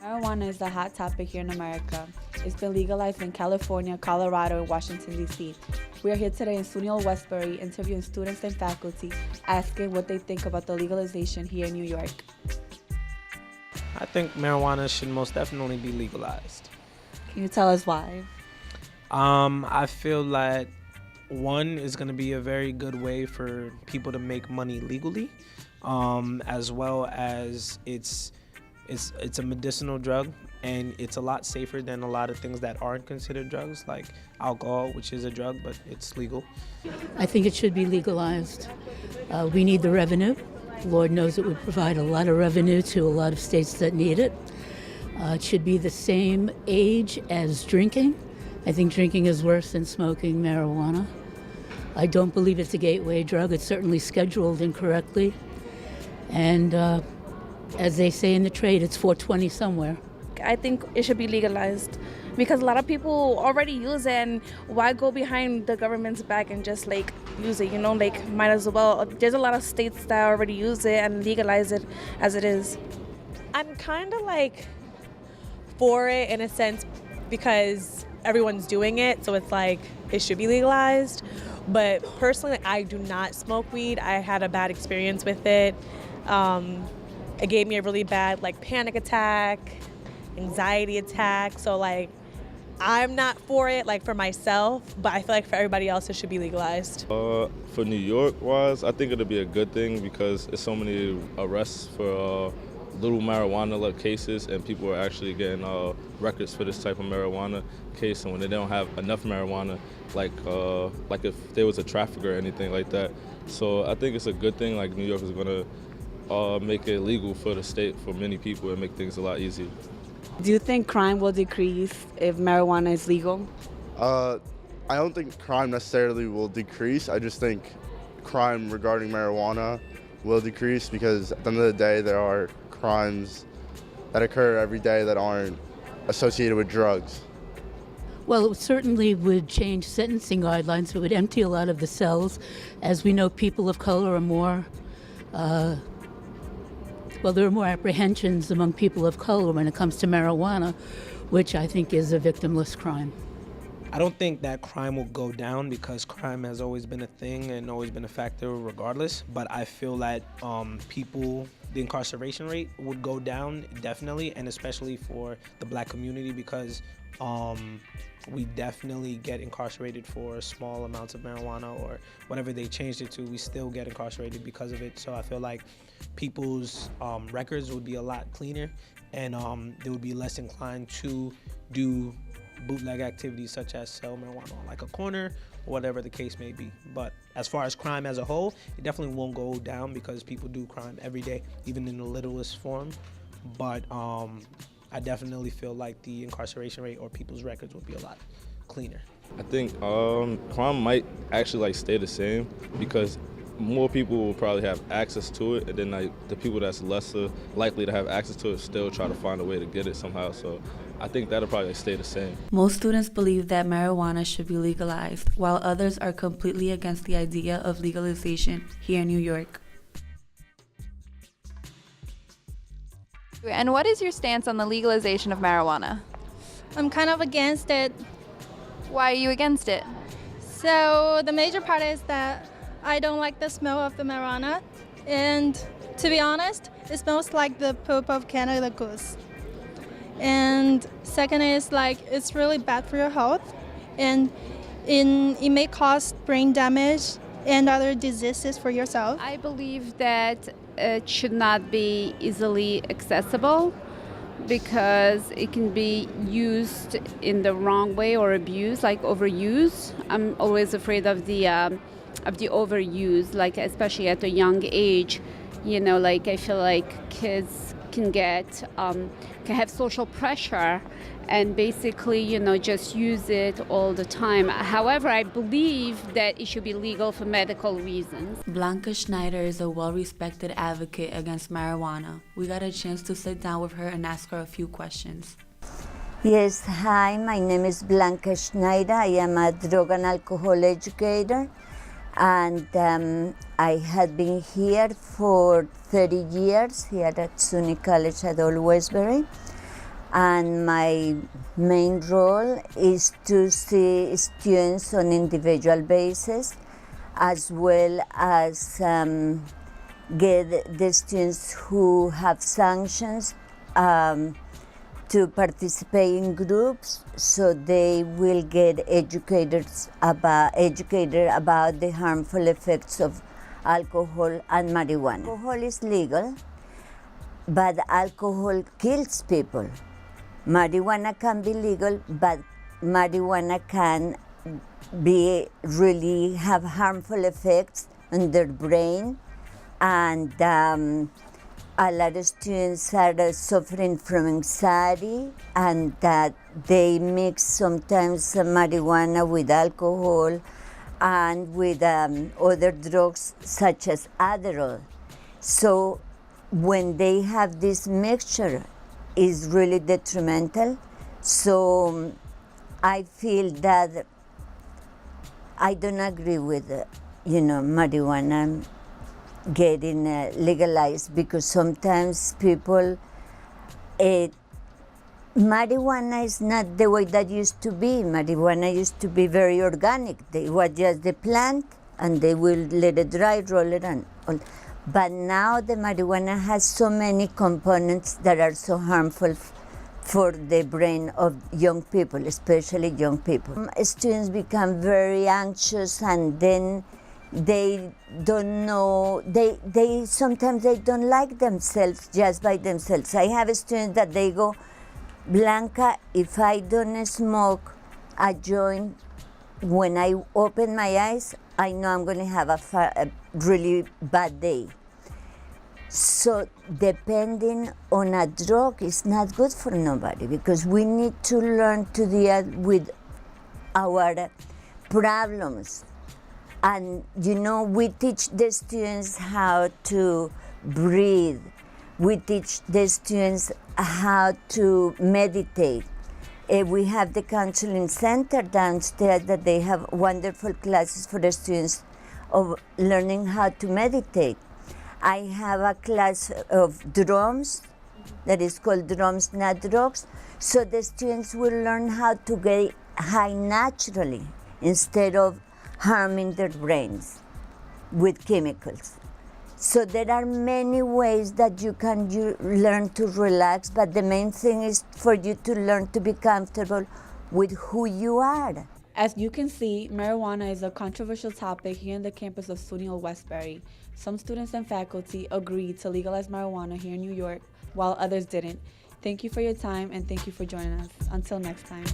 Marijuana is a hot topic here in America. It's been legalized in California, Colorado, and Washington, D.C. We are here today in SUNY Old Westbury interviewing students and faculty, asking what they think about the legalization here in New York. I think marijuana should most definitely be legalized. Can you tell us why? I feel that one is going to be a very good way for people to make money legally, as well as it's a medicinal drug, and it's a lot safer than a lot of things that aren't considered drugs, like alcohol, which is a drug, but it's legal. I think it should be legalized. We need the revenue. Lord knows it would provide a lot of revenue to a lot of states that need it. It should be the same age as drinking. I think drinking is worse than smoking marijuana. I don't believe it's a gateway drug. It's certainly scheduled incorrectly. And as they say in the trade, it's 420 somewhere. I think it should be legalized because a lot of people already use it, and why go behind the government's back and just use it, might as well. There's a lot of states that already use it and legalize it as it is. I'm kind of for it in a sense because everyone's doing it, so it's it should be legalized. But personally, I do not smoke weed. I had a bad experience with it. It gave me a really bad panic attack, anxiety attack. So I'm not for it for myself, but I feel for everybody else it should be legalized. For New York wise, I think it'll be a good thing because there's so many arrests for little marijuana cases, and people are actually getting records for this type of marijuana case. And when they don't have enough marijuana, like if there was a trafficker or anything like that. So I think it's a good thing. New York is gonna make it legal for the state for many people and make things a lot easier. Do you think crime will decrease if marijuana is legal? I don't think crime necessarily will decrease. I just think crime regarding marijuana will decrease because at the end of the day, there are crimes that occur every day that aren't associated with drugs. Well, it certainly would change sentencing guidelines. It would empty a lot of the cells. As we know, people of color are more there are more apprehensions among people of color when it comes to marijuana, which I think is a victimless crime. I don't think that crime will go down because crime has always been a thing and always been a factor regardless, but I feel that the incarceration rate would go down definitely, and especially for the black community because we definitely get incarcerated for small amounts of marijuana or whatever they changed it to. We still get incarcerated because of it. So I feel like people's records would be a lot cleaner, and they would be less inclined to do bootleg activities such as sell marijuana on a corner or whatever the case may be. But as far as crime as a whole, it definitely won't go down because people do crime every day, even in the littlest form. But I definitely feel like the incarceration rate or people's records would be a lot cleaner. I think crime might actually stay the same because more people will probably have access to it, and then the people that's lesser likely to have access to it still try to find a way to get it somehow. So I think that'll probably stay the same. Most students believe that marijuana should be legalized, while others are completely against the idea of legalization here in New York. And what is your stance on the legalization of marijuana? I'm kind of against it. Why are you against it? So the major part is that I don't like the smell of the marijuana, and to be honest, it smells like the poop of Canada goose. And second is it's really bad for your health, and it may cause brain damage and other diseases for yourself. I believe that it should not be easily accessible because it can be used in the wrong way or abused, overuse. I'm always afraid of the overuse, especially at a young age. I feel like kids can have social pressure and basically, just use it all the time. However, I believe that it should be legal for medical reasons. Blanca Schneider is a well-respected advocate against marijuana. We got a chance to sit down with her and ask her a few questions. Yes, hi, my name is Blanca Schneider. I am a drug and alcohol educator, and I had been here for 30 years here at SUNY College at Old Westbury. and my main role is to see students on individual basis, as well as get the students who have sanctions to participate in groups, so they will get educated about the harmful effects of alcohol and marijuana. Alcohol is legal, but alcohol kills people. Marijuana can be legal, but marijuana can really have harmful effects on their brain, and a lot of students are suffering from anxiety, and that they mix sometimes marijuana with alcohol and with other drugs such as Adderall. So when they have this mixture, is really detrimental. So I feel that I don't agree with marijuana getting legalized, because sometimes people, marijuana is not the way that used to be. Marijuana used to be very organic. They was just the plant, and they will let it dry, roll it, and all. But now the marijuana has so many components that are so harmful for the brain of young people, especially young people. Students become very anxious, and then they don't know, they sometimes they don't like themselves just by themselves. I have students that they go, Blanca, if I don't smoke a joint, when I open my eyes, I know I'm going to have a really bad day. So depending on a drug is not good for nobody, because we need to learn to deal with our problems. And we teach the students how to breathe. We teach the students how to meditate. We have the counseling center downstairs that they have wonderful classes for the students of learning how to meditate. I have a class of drums that is called Drums Not Drugs, so the students will learn how to get high naturally instead of harming their brains with chemicals. So there are many ways that you can learn to relax, but the main thing is for you to learn to be comfortable with who you are. As you can see, marijuana is a controversial topic here on the campus of SUNY Westbury. Some students and faculty agreed to legalize marijuana here in New York, while others didn't. Thank you for your time, and thank you for joining us. Until next time.